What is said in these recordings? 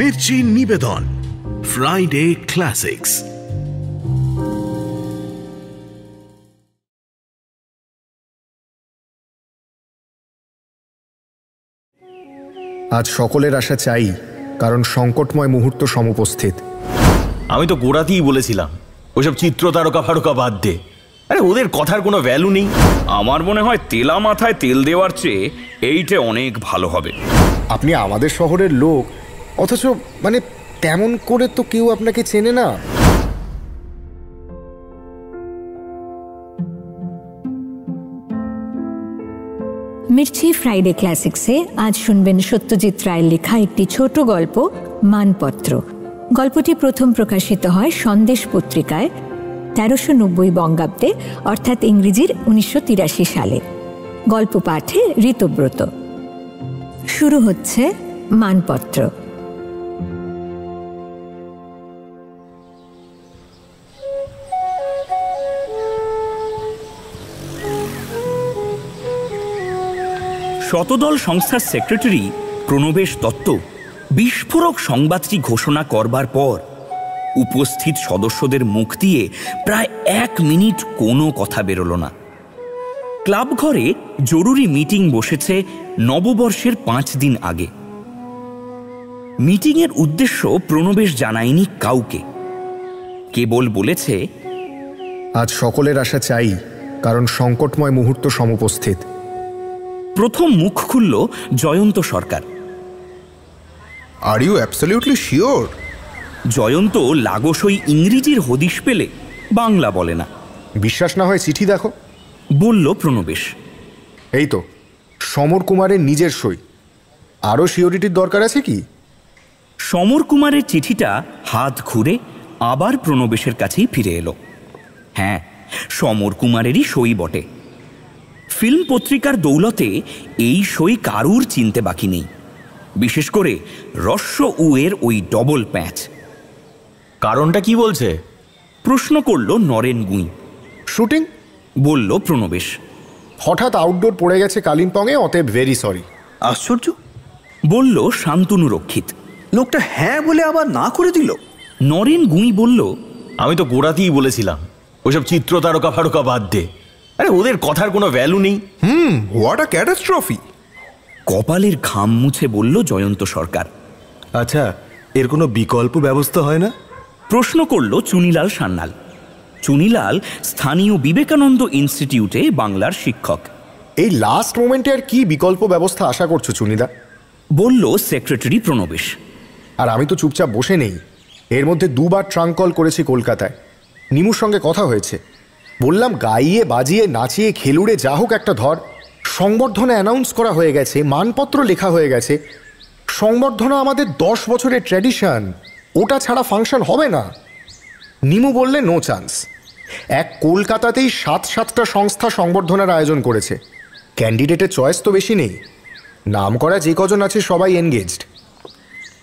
মির্চি নিবেদন Friday classics. আজ সকলের আশা চাই, কারণ সংকটময় মুহূর্ত সমুপস্থিত। আমি তো গোড়াতেই বলেছিলাম ওইসব চিত্র তারকা ফারকা বাদ দে। আরে ওদের কথার কোনো ভ্যালু নেই। আমার মনে হয় তেলা মাথায় তেল দেওয়ার চেয়ে এইটা অনেক ভালো হবে। আপনি আমাদের শহরের লোক, অথচ তেমন করে তো কেউ আপনাকে চেনে না। মির্চি ফ্রাইডে ক্লাসিক্সে আজ শুনবেন সত্যজিৎ রায়ের লেখা একটি ছোট গল্প, মানপত্র। গল্পটি প্রথম প্রকাশিত হয় সন্দেশ পত্রিকায় 1390 বঙ্গাব্দে, অর্থাৎ ইংরেজির 1983 সালে। গল্প পাঠে ঋতব্রত। শুরু হচ্ছে মানপত্র। শতদল সংস্থার সেক্রেটারি প্রণবেশ দত্ত বিস্ফোরক সংবাদটি ঘোষণা করবার পর উপস্থিত সদস্যদের মুখ দিয়ে প্রায় 1 মিনিট কোনো কথা বেরোল না। ক্লাব ঘরে জরুরি মিটিং বসেছে নববর্ষের 5 দিন আগে। মিটিংয়ের উদ্দেশ্য প্রণবেশ জানায়নি কাউকে, কেবল বলেছে আজ সকলের আশা চাই, কারণ সংকটময় মুহূর্ত সমুপস্থিত। প্রথম মুখ খুলল জয়ন্ত সরকার। Are you absolutely sure? Jayanta লাগোসই ইংরেজির হদিশ পেলে বাংলা বলে না। বিশ্বাস না হয় চিঠি দেখো, বলল প্রণবেশ। এই তো সমর কুমারের নিজের সই। আরও সিওরিটির দরকার আছে কি? সমর কুমারের চিঠিটা হাত ঘুরে আবার প্রণবেশের কাছেই ফিরে এলো। হ্যাঁ, সমর কুমারেরই সই বটে। ফিল্ম পত্রিকার দৌলতে এই সই কারুর চিনতে বাকি নেই, বিশেষ করে রস্য উ এর ওই ডবল প্যাঁচ। কারণটা কি বলছে? প্রশ্ন করল নরেন গুঁই। শুটিং, বলল প্রণবেশ। হঠাৎ আউটডোর পড়ে গেছে কালিম্পংয়ে, অতএব ভেরি সরি। আশ্চর্য, বলল শান্তনু রক্ষিত। লোকটা হ্যাঁ বলে আবার না করে দিল। নরেন গুঁই বলল, আমি তো গোড়াতেই বলেছিলাম ওইসব চিত্র তারকা ফারকা বাদ দে। আরে ওদের কথার কোনো ভ্যালু নেই। What a catastrophe. কপালের ঘাম মুছে বলল জয়ন্ত সরকার। আচ্ছা, এর কোনো বিকল্প ব্যবস্থা হয় না? প্রশ্ন করল চুনিলাল সান্যাল। চুনিলাল স্থানীয় বিবেকানন্দ ইনস্টিটিউটে বাংলার শিক্ষক। এই লাস্ট মোমেন্টে আর কি বিকল্প ব্যবস্থা আশা করছো চুনিদা? বলল সেক্রেটারি প্রণবেশ। আর আমি তো চুপচাপ বসে নেই। এর মধ্যে 2 বার ট্রাঙ্ক কল করেছি কলকাতায়। নিমুর সঙ্গে কথা হয়েছে। বললাম গাইয়ে বাজিয়ে নাচিয়ে খেলুড়ে যা হোক একটা ধর। সংবর্ধনা অ্যানাউন্স করা হয়ে গেছে, মানপত্র লেখা হয়ে গেছে। সংবর্ধনা আমাদের 10 বছরের ট্র্যাডিশন, ওটা ছাড়া ফাংশন হবে না। নিমু বললে নো চান্স। এক কলকাতাতেই 7-7টা সংস্থা সংবর্ধনার আয়োজন করেছে। ক্যান্ডিডেটের চয়েস তো বেশি নেই। নাম করা যে কজন আছে সবাই এনগেজড।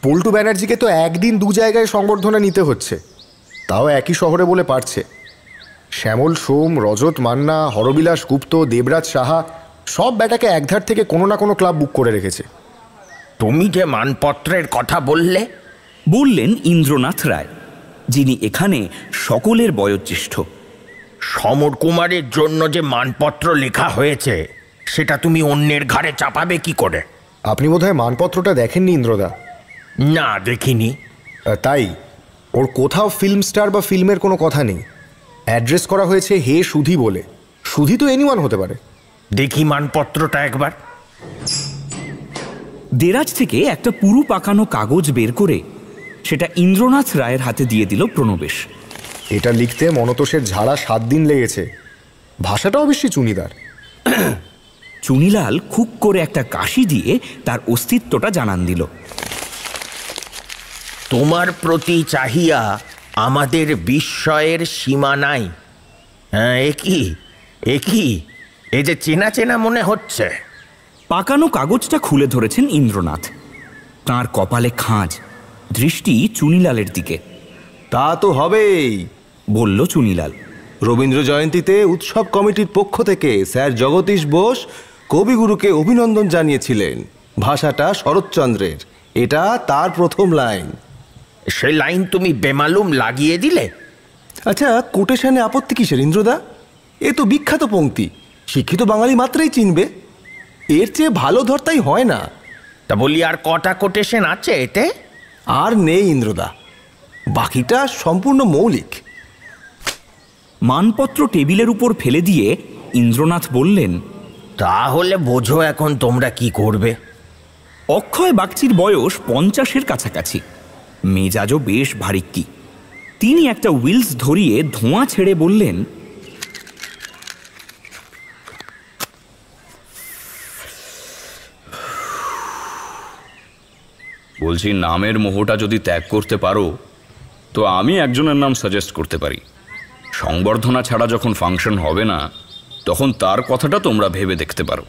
পল্টু ব্যানার্জিকে তো একদিন 2 জায়গায় সংবর্ধনা নিতে হচ্ছে, তাও একই শহরে বলে পারছে। শ্যামল সোম, রজত মান্না, হরবিলাস গুপ্ত, দেবরাজ সাহা সব ব্যাটাকে একধার থেকে কোনো না কোনো ক্লাব বুক করে রেখেছে। তুমি যে মানপত্রের কথা বললে, বললেন ইন্দ্রনাথ রায়, যিনি এখানে সকলের বয়োজ্যেষ্ঠ। সমর কুমারের জন্য যে মানপত্র লেখা হয়েছে সেটা তুমি অন্যের ঘাড়ে চাপাবে কি করে? আপনি বোধহয় মানপত্রটা দেখেননি ইন্দ্রদা। না, দেখিনি। তাই ওর কোথাও ফিল্ম স্টার বা ফিল্মের কোনো কথা নেই। অ্যাড্রেস করা হয়েছে হে সুধি বলে। সুধি তো এনিওয়ান হতে পারে। দেখি মানপত্রটা একবার। দেরাজ থেকে একটা পুরু পাকানো কাগজ বের করে সেটা ইন্দ্রনাথ রায়ের হাতে দিয়ে দিল প্রণবেশ। এটা লিখতে মনতোষের ঝাড়া 7 দিন লেগেছে। ভাষাটা অবশ্যই চুনিদার। চুনিলাল খুব করে একটা কাশি দিয়ে তার অস্তিত্বটা জানান দিল। তোমার প্রতি চাহিয়া আমাদের বিস্ময়ের সীমা নাই। হ্যাঁ, একই এ যে চেনা চেনা মনে হচ্ছে। পাকানো কাগজটা খুলে ধরেছেন ইন্দ্রনাথ। তাঁর কপালে খাঁজ, দৃষ্টি চুনিলালের দিকে। তা তো হবেই, বলল চুনিলাল। রবীন্দ্র জয়ন্তীতে উৎসব কমিটির পক্ষ থেকে স্যার জগদীশ বোস কবিগুরুকে অভিনন্দন জানিয়েছিলেন। ভাষাটা শরৎচন্দ্রের, এটা তার প্রথম লাইন। সে লাইন তুমি বেমালুম লাগিয়ে দিলে। আচ্ছা, কোটেশনে আপত্তি কিসের ইন্দ্রদা? এ তো বিখ্যাত পংক্তি, শিক্ষিত বাঙালি মাত্রই চিনবে। এর চেয়ে ভালো ধরতাই হয় না। তা বলি, আর কটা কোটেশন আছে এতে? আর নেই ইন্দ্রদা, বাকিটা সম্পূর্ণ মৌলিক। মানপত্র টেবিলের উপর ফেলে দিয়ে ইন্দ্রনাথ বললেন, তাহলে বোঝো এখন তোমরা কি করবে। অক্ষয় বাগচির বয়স 50-এর কাছাকাছি, মেজাজও বেশ ভারিক্কি। তিনি একটা হুইলস ধরিয়ে ধোঁয়া ছেড়ে বললেন, বলছি, নামের মোহটা যদি ত্যাগ করতে পারো তো আমি একজনের নাম সাজেস্ট করতে পারি। সংবর্ধনা ছাড়া যখন ফাংশন হবে না, তখন তার কথাটা তোমরা ভেবে দেখতে পারো।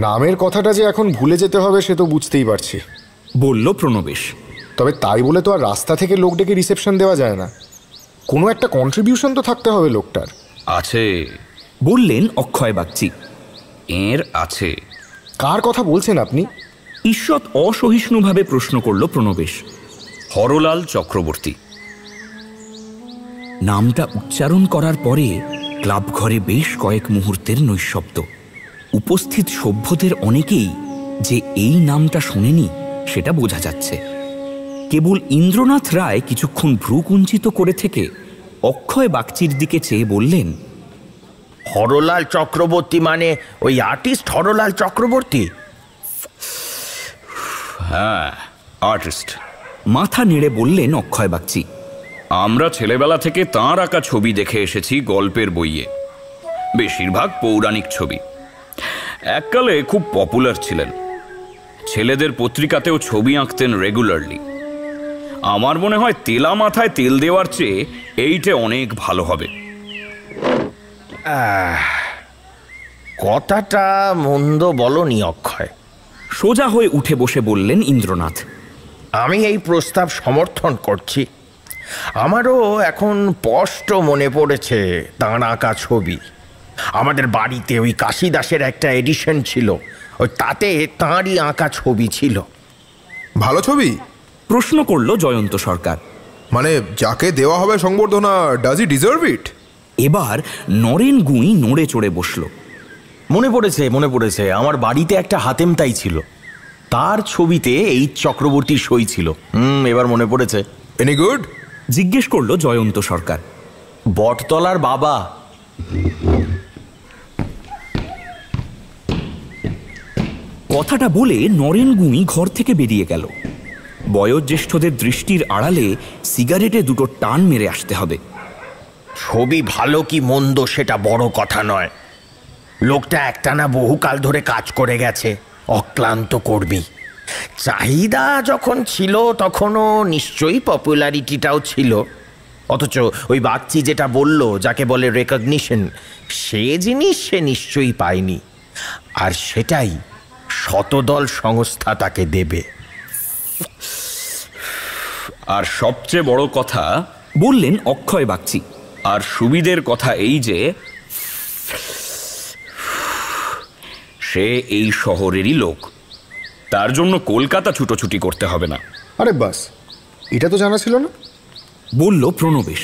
নামের কথাটা যে এখন ভুলে যেতে হবে সে তো বুঝতেই পারছি, বলল প্রণবেশ। তবে তাই বলে তো আর রাস্তা থেকে লোক ডেকে রিসেপশন দেওয়া যায় না। কোনো একটা কন্ট্রিবিউশন তো থাকতে হবে লোকটার। আছে, বললেন অক্ষয় বাগচি। এর আছে। কার কথা বলছেন আপনি? ঈষৎ অসহিষ্ণুভাবে প্রশ্ন করল প্রণবেশ। হরলাল চক্রবর্তী। নামটা উচ্চারণ করার পরে ক্লাব ঘরে বেশ কয়েক মুহূর্তের নৈঃশব্দ। উপস্থিত সভ্যদের অনেকেই যে এই নামটা শুনেনি সেটা বোঝা যাচ্ছে। কেবল ইন্দ্রনাথ রায় কিছুক্ষণ ভ্রু কুঞ্চিত করে থেকে অক্ষয় বাগচির দিকে চেয়ে বললেন, হরলাল চক্রবর্তী মানে ওই আর্টিস্ট হরলাল চক্রবর্তী? হ্যাঁ, আর্টিস্ট। মাথা নেড়ে বললেন অক্ষয় বাগচি। আমরা ছেলেবেলা থেকে তাঁর আঁকা ছবি দেখে এসেছি গল্পের বইয়ে, বেশিরভাগ পৌরাণিক ছবি। এককালে খুব পপুলার ছিলেন, ছেলেদের পত্রিকাতেও ছবি আঁকতেন রেগুলারলি। আমার মনে হয় তেলা মাথায় তেল দেওয়ার চেয়ে এইটা অনেক ভালো হবে। কথাটা মন্দ বলনি অক্ষয়। সোজা হয়ে উঠে বসে বললেন ইন্দ্রনাথ। আমি এই প্রস্তাব সমর্থন করছি। আমারও এখন স্পষ্ট মনে পড়েছে তাঁর আঁকা ছবি। আমাদের বাড়িতে ওই কাশিদাসের একটা এডিশন ছিল, ওই তাতে তাঁরই আঁকা ছবি ছিল। ভালো ছবি? প্রশ্ন করল জয়ন্ত সরকার। মানে যাকে দেওয়া হবে সংবর্ধনা, ডাজ হি ডিজার্ভ ইট? এবার নরেন গুঁই নড়ে চড়ে বসল। মনে পড়েছে, আমার বাড়িতে একটা হাতেমতাই ছিল, তার ছবিতে এই চক্রবর্তীর সই ছিল। এবার মনে পড়েছে। Any good? জিজ্ঞেস করলো জয়ন্ত সরকার। বটতলার বাবা। কথাটা বলে নরেন গুঁই ঘর থেকে বেরিয়ে গেল। বয়োজ্যেষ্ঠদের দৃষ্টির আড়ালে সিগারেটে দুটো টান মেরে আসতে হবে। ছবি ভালো কি মন্দ সেটা বড় কথা নয়। লোকটা একটানা বহুকাল ধরে কাজ করে গেছে, অক্লান্ত কর্মী। চাহিদা যখন ছিল তখনও নিশ্চয়ই পপুলারিটিটাও ছিল। অথচ ওই বাগচি যেটা বলল, যাকে বলে রেকগনিশন, সে জিনিস সে নিশ্চয়ই পায়নি। আর সেটাই শতদল সংস্থা তাকে দেবে। আর সবচেয়ে বড় কথা, বললেন অক্ষয় বাগচি, আর সুবিধের কথা এই যে সে এই শহরেরই লোক, তার জন্য কলকাতা ছুটোছুটি করতে হবে না। আরে বাস, এটা তো জানা ছিল না, বলল প্রণবেশ।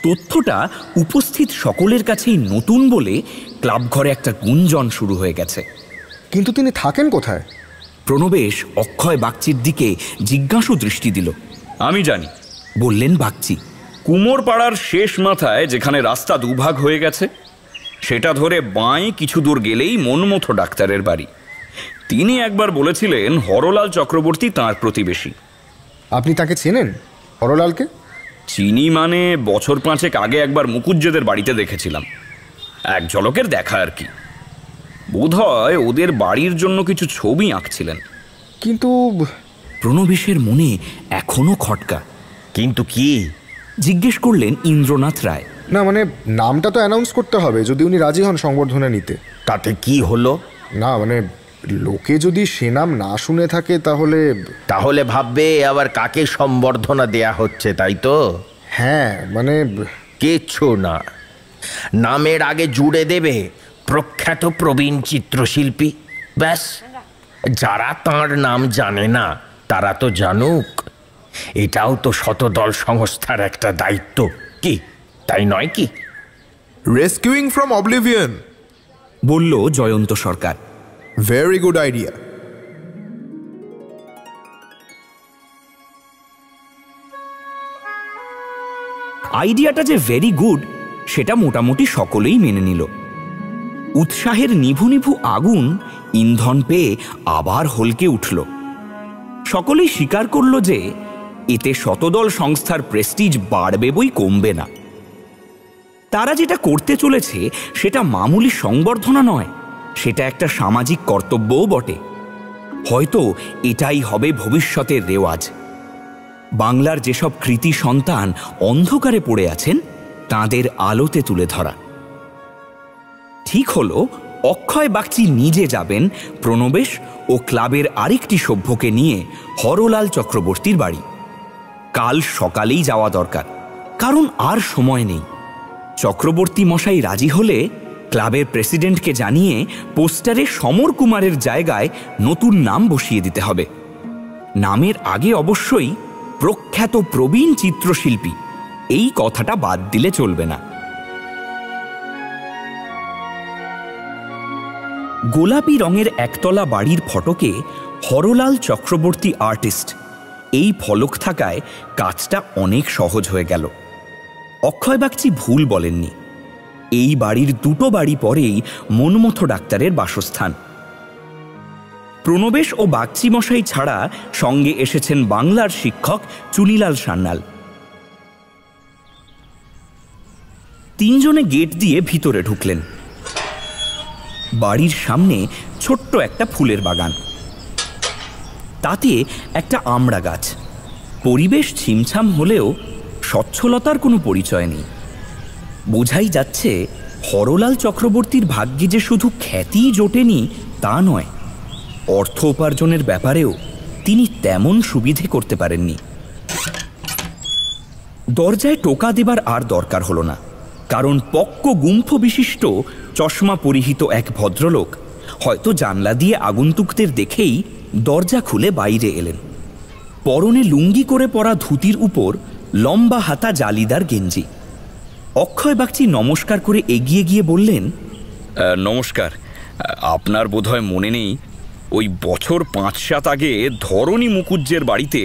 তথ্যটা উপস্থিত সকলের কাছেই নতুন বলে ক্লাব ঘরে একটা গুঞ্জন শুরু হয়ে গেছে। কিন্তু তিনি থাকেন কোথায়? প্রণবেশ অক্ষয় বাগচির দিকে জিজ্ঞাসু দৃষ্টি দিল। আমি জানি, বললেন বাগচি। কুমোরপাড়ার শেষ মাথায় যেখানে রাস্তা দুভাগ হয়ে গেছে, সেটা ধরে বাঁয়ে কিছু দূর গেলেই মনমথো ডাক্তারের বাড়ি। তিনি একবার বলেছিলেন হরলাল চক্রবর্তী তাঁর প্রতিবেশী। আপনি তাকে চেনেন, হরলালকে? চিনি মানে বছর 5 আগে একবার মুকুজ্জেদের বাড়িতে দেখেছিলাম, এক ঝলকের দেখা আর কি। বোধহয় ওদের বাড়ির জন্য কিছু ছবি আঁকছিলেন। কিন্তু প্রণবেশের মনে এখনো খটকা। কিন্তু কি? জিজ্ঞেস করলেন ইন্দ্রনাথ রায়। না মানে নামটা তো অ্যানাউন্স করতে হবে যদি উনি রাজি হন সংবর্ধনা নিতে। তাতে কি হলো? না মানে লোকে যদি সে নাম না শুনে থাকে তাহলে ভাববে আবার কাকে সম্বর্ধনা দেয়া হচ্ছে, তাই তো? হ্যাঁ মানে কিচ্ছু না, নামের আগে জুড়ে দেবে প্রখ্যাত প্রবীণ চিত্রশিল্পী, ব্যাস যারা তাঁর নাম জানে না তারা তো জানুক, এটাও তো শতদল সংস্থার একটা দায়িত্ব, কি তাই নয় কি? রেস্কিউইং ফ্রম অবলিভিয়ন, বলল Joyanta Sarkar. Very good idea. আইডিয়াটা যে ভেরি গুড সেটা মোটামুটি সকলেই মেনে নিল। উৎসাহের নিভু নিভু আগুন ইন্ধন পেয়ে আবার হলকে উঠল। সকলেই স্বীকার করল যে এতে শতদল সংস্থার প্রেস্টিজ বাড়বে বই কমবে না। তারা যেটা করতে চলেছে সেটা মামুলি সংবর্ধনা নয়, সেটা একটা সামাজিক কর্তব্যও বটে। হয়তো এটাই হবে ভবিষ্যতের রেওয়াজ। বাংলার যেসব কৃতি সন্তান অন্ধকারে পড়ে আছেন তাদের আলোতে তুলে ধরা। ঠিক হলো অক্ষয় বাগচি নিজে যাবেন প্রণবেশ ও ক্লাবের আরেকটি সভ্যকে নিয়ে হরলাল চক্রবর্তীর বাড়ি। কাল সকালেই যাওয়া দরকার, কারণ আর সময় নেই। চক্রবর্তী মশাই রাজি হলে ক্লাবের প্রেসিডেন্টকে জানিয়ে পোস্টারে সমর কুমারের জায়গায় নতুন নাম বসিয়ে দিতে হবে। নামের আগে অবশ্যই প্রখ্যাত প্রবীণ চিত্রশিল্পী, এই কথাটা বাদ দিলে চলবে না। গোলাপি রঙের একতলা বাড়ির ফটকে হরলাল চক্রবর্তী আর্টিস্ট, এই ফলক থাকায় কাজটা অনেক সহজ হয়ে গেল। অক্ষয় বাগচি ভুল বলেননি। এই বাড়ির দুটো বাড়ি পরেই মনমথ ডাক্তারের বাসস্থান। প্রণবেশ ও বাগচি মশাই ছাড়া সঙ্গে এসেছেন বাংলার শিক্ষক চুনিলাল সান্যাল। তিনজনে গেট দিয়ে ভিতরে ঢুকলেন। বাড়ির সামনে ছোট্ট একটা ফুলের বাগান, তাতে একটা আমড়া গাছ। পরিবেশ ছিমছাম হলেও স্বচ্ছলতার কোনো পরিচয় নেই। বোঝাই যাচ্ছে হরলাল চক্রবর্তীর ভাগ্যে যে শুধু খ্যাতিই জোটেনি তা নয়, অর্থ উপার্জনের ব্যাপারেও তিনি তেমন সুবিধে করতে পারেননি। দরজায় টোকা দেবার আর দরকার হলো না, কারণ পক্ক গুম্ফ বিশিষ্ট চশমা পরিহিত এক ভদ্রলোক হয়তো জানলা দিয়ে আগন্তুকদের দেখেই দরজা খুলে বাইরে এলেন। পরনে লুঙ্গি করে পরা ধুতির উপর লম্বা হাতা জালিদার গেঞ্জি। অক্ষয় বাগচি নমস্কার করে এগিয়ে গিয়ে বললেন, নমস্কার। আপনার বোধহয় মনে নেই, ওই বছর 5-7 আগে ধরণী মুকুজ্জের বাড়িতে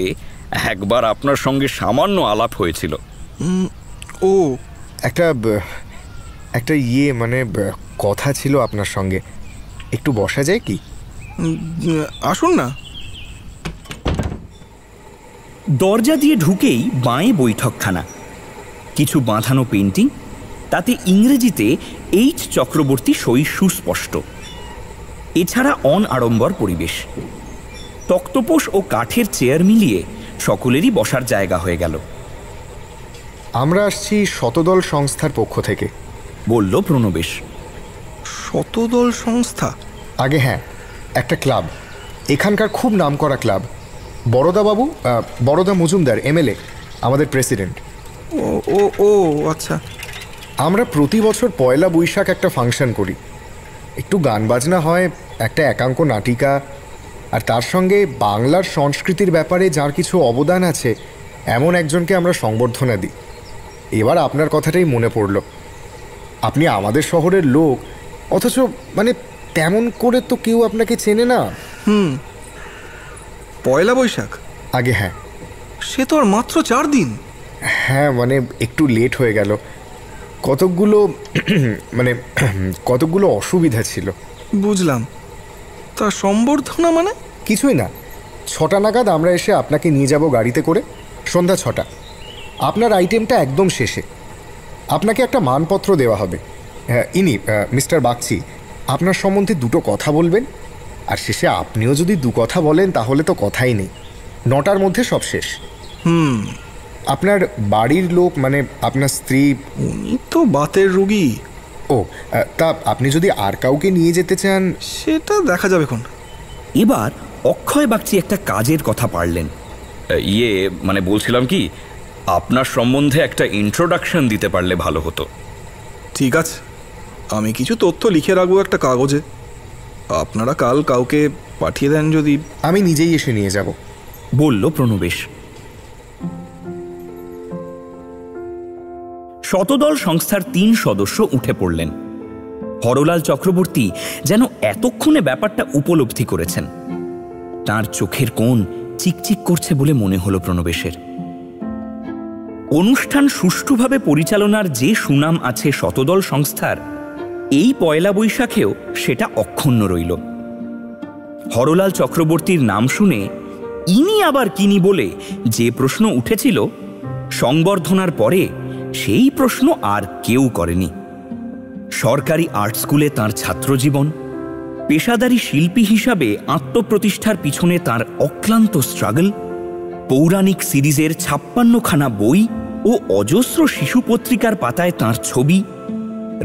একবার আপনার সঙ্গে সামান্য আলাপ হয়েছিল। ও একটা মানে কথা ছিল আপনার সঙ্গে, একটু বসা যায় কি? আসুন না। দরজা দিয়ে ঢুকেই বাঁয়ে বৈঠকখানা, কিছু বাঁধানো পেন্টিং, তাতে ইংরেজিতে এইচ চক্রবর্তী সই সুস্পষ্ট। এছাড়া অনআড়ম্বর পরিবেশ। তক্তপোষ ও কাঠের চেয়ার মিলিয়ে সকলেরই বসার জায়গা হয়ে গেল। আমরা আসছি শতদল সংস্থার পক্ষ থেকে, বলল প্রণবেশ। শতদল সংস্থা? আগে হ্যাঁ, একটা ক্লাব, এখানকার খুব নামকরা ক্লাব। বড়দাবাবু, বড়দা মজুমদার এমএলএ আমাদের প্রেসিডেন্ট। ও ও ও আচ্ছা। আমরা প্রতি বছর পয়লা বৈশাখ একটা ফাংশন করি, একটু গান বাজনা হয়, একটা একাঙ্ক নাটিকা, আর তার সঙ্গে বাংলার সংস্কৃতির ব্যাপারে যার কিছু অবদান আছে এমন একজনকে আমরা সংবর্ধনা দিই। এবার আপনার কথাটাই মনে পড়ল। আপনি আমাদের শহরের লোক, অথচ মানে তেমন করে তো কেউ আপনাকে চেনে না। পয়লা বৈশাখ? আগে হ্যাঁ। সে তো আর মাত্র 4 দিন। হ্যাঁ, মানে একটু লেট হয়ে গেল, কতকগুলো অসুবিধা ছিল। বুঝলাম। তা সম্বর্ধনা মানে? কিছুই না, 6টা নাগাদ আমরা এসে আপনাকে নিয়ে যাব গাড়িতে করে, সন্ধ্যা 6টা। আপনার আইটেমটা একদম শেষে আপনাকে একটা মানপত্র দেওয়া হবে। ইনি মিস্টার বাগচি আপনার সম্বন্ধে 2টো কথা বলবেন, আর শেষে আপনিও যদি 2 কথা বলেন তাহলে তো কথাই নেই। 9টার মধ্যে সব শেষ। আপনার বাড়ির লোক মানে আপনার স্ত্রী? উনি তো বাতের রোগী। ও, তা আপনি যদি আর কাউকে নিয়ে যেতে চান সেটা দেখা যাবে কোন। এবার অক্ষয় বাগচি একটা কাজের কথা পারলেন। মানে বলছিলাম কি, আপনার সম্বন্ধে একটা ইন্ট্রোডাকশন দিতে পারলে ভালো হতো। ঠিক আছে, আমি কিছু তথ্য লিখে রাখবো একটা কাগজে। আপনারা কাল কাউকে পাঠিয়ে দেন যদি। আমি নিজেই এসে নিয়ে যাব, বলল প্রণবেশ। শতদল সংস্থার 3 সদস্য উঠে পড়লেন। হরলাল চক্রবর্তী যেন এতক্ষণে ব্যাপারটা উপলব্ধি করেছেন। তার চোখের কোণ চিকচিক করছে বলে মনে হলো প্রণবেশের। অনুষ্ঠান সুষ্ঠুভাবে পরিচালনার যে সুনাম আছে শতদল সংস্থার, এই পয়লা বৈশাখেও সেটা অক্ষুণ্ণ রইল। হরলাল চক্রবর্তীর নাম শুনে ইনি আবার কিনি বলে যে প্রশ্ন উঠেছিল, সংবর্ধনার পরে সেই প্রশ্ন আর কেউ করেনি। সরকারি আর্ট স্কুলে তাঁর ছাত্রজীবন, পেশাদারী শিল্পী হিসাবে আত্মপ্রতিষ্ঠার পিছনে তাঁর অক্লান্ত স্ট্রাগল, পৌরাণিক সিরিজের 56খানা বই ও অজস্র শিশু পত্রিকার পাতায় তাঁর ছবি,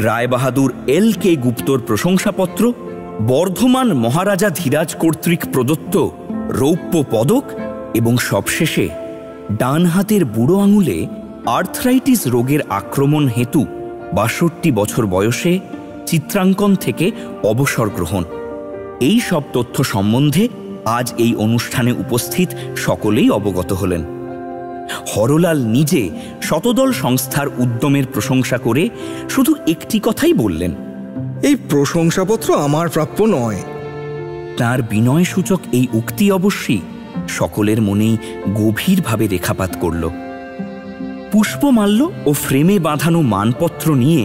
রায়বাহাদুর LK গুপ্তর প্রশংসাপত্র, বর্ধমান মহারাজা ধীরাজ কর্তৃক প্রদত্ত রৌপ্য পদক এবং সবশেষে ডান হাতের বুড়ো আঙুলে আর্থ্রাইটিস রোগের আক্রমণ হেতু ৬২ বছর বয়সে চিত্রাঙ্কন থেকে অবসর গ্রহণ, এই সব তথ্য সম্বন্ধে আজ এই অনুষ্ঠানে উপস্থিত সকলেই অবগত হলেন। হরলাল নিজে শতদল সংস্থার উদ্যমের প্রশংসা করে শুধু একটি কথাই বললেন, এই প্রশংসাপত্র আমার প্রাপ্য নয়। তার বিনয়সূচক এই উক্তি অবশ্যই সকলের মনেই গভীরভাবে রেখাপাত করল। পুষ্পমাল্য ও ফ্রেমে বাঁধানো মানপত্র নিয়ে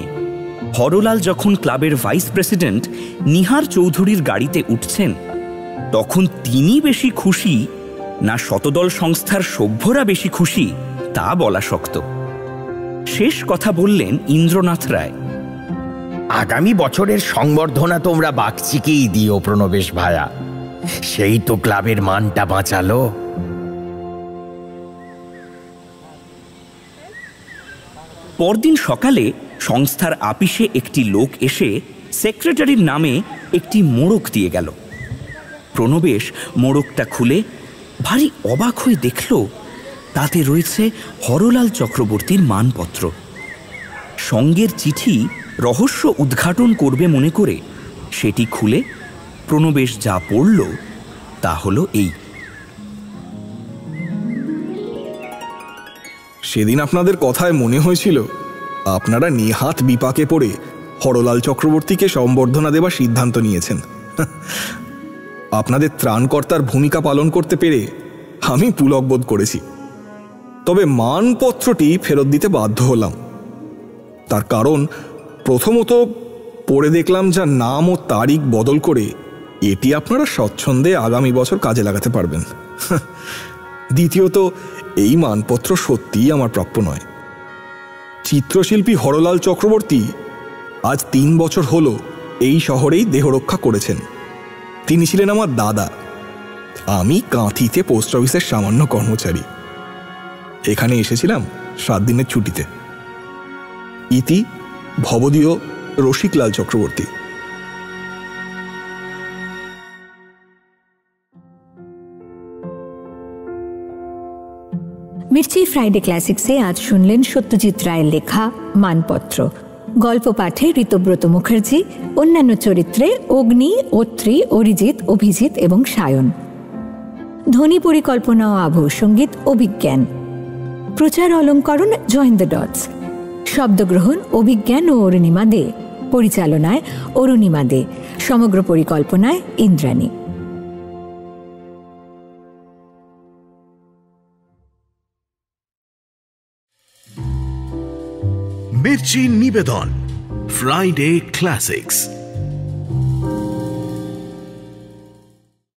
হরলাল যখন ক্লাবের ভাইস প্রেসিডেন্ট নিহার চৌধুরীর গাড়িতে উঠছেন, তখন তিনি বেশি খুশি না শতদল সংস্থার সভ্যরা বেশি খুশি তা বলা শক্ত। শেষ কথা বললেন ইন্দ্রনাথ রায়, আগামী বছরের সংবর্ধনা তোমরা বাগচিকেই দিও প্রণবেশ ভায়া, সেই তো ক্লাবের মানটা বাঁচালো। পরদিন সকালে সংস্থার আপিসে একটি লোক এসে সেক্রেটারির নামে একটি মোড়ক দিয়ে গেল। প্রণবেশ মোড়কটা খুলে ভারী অবাক হয়ে দেখল, তাতে রয়েছে হরলাল চক্রবর্তীর মানপত্র। সঙ্গের চিঠি রহস্য উদ্ঘাটন করবে মনে করে সেটি খুলে প্রণবেশ যা পড়ল তা হলো এই। সেদিন আপনাদের কথায় মনে হয়েছিল আপনারা নিহাত বিপাকে পড়ে হরলাল চক্রবর্তীকে সম্বর্ধনা দেবার সিদ্ধান্ত নিয়েছেন। আপনাদের ত্রাণকর্তার ভূমিকা পালন করতে পেরে আমি পুলক বোধ করেছি। তবে মানপত্রটি ফেরত দিতে বাধ্য হলাম। তার কারণ, প্রথমত পড়ে দেখলাম যা নাম ও তারিখ বদল করে এটি আপনারা স্বচ্ছন্দে আগামী বছর কাজে লাগাতে পারবেন। দ্বিতীয়ত, এই মানপত্র সত্যিই আমার প্রাপ্য নয়। চিত্রশিল্পী হরলাল চক্রবর্তী আজ ৩ বছর হল এই শহরেই দেহরক্ষা করেছেন। তিনি ছিলেন আমার দাদা, আমি কাঁথিতে পোস্ট অফিসের সামান্য কর্মচারী। এখানে এসেছিলাম 7 দিনের ছুটিতে। ইতি ভবদীয় রসিকলাল চক্রবর্তী। মির্চি ফ্রাইডে ক্লাসিক্সে আজ শুনলেন সত্যজিৎ রায়ের লেখা মানপত্র। গল্প পাঠে ঋতব্রত মুখার্জি, অন্যান্য চরিত্রে অগ্নি, অত্রি, অরিজিৎ, অভিজিৎ এবং সায়ন। ধ্বনি পরিকল্পনা ও আবহ সঙ্গীত অভিজ্ঞান। প্রচার অলঙ্করণ জয়েন দ্য ডটস। শব্দগ্রহণ অভিজ্ঞান ও অরুণিমা দে। পরিচালনায় অরুণিমা দে। সমগ্র পরিকল্পনায় ইন্দ্রাণী। মির্চি নিবেদন ফ্রাইডে ক্লাসিক্স।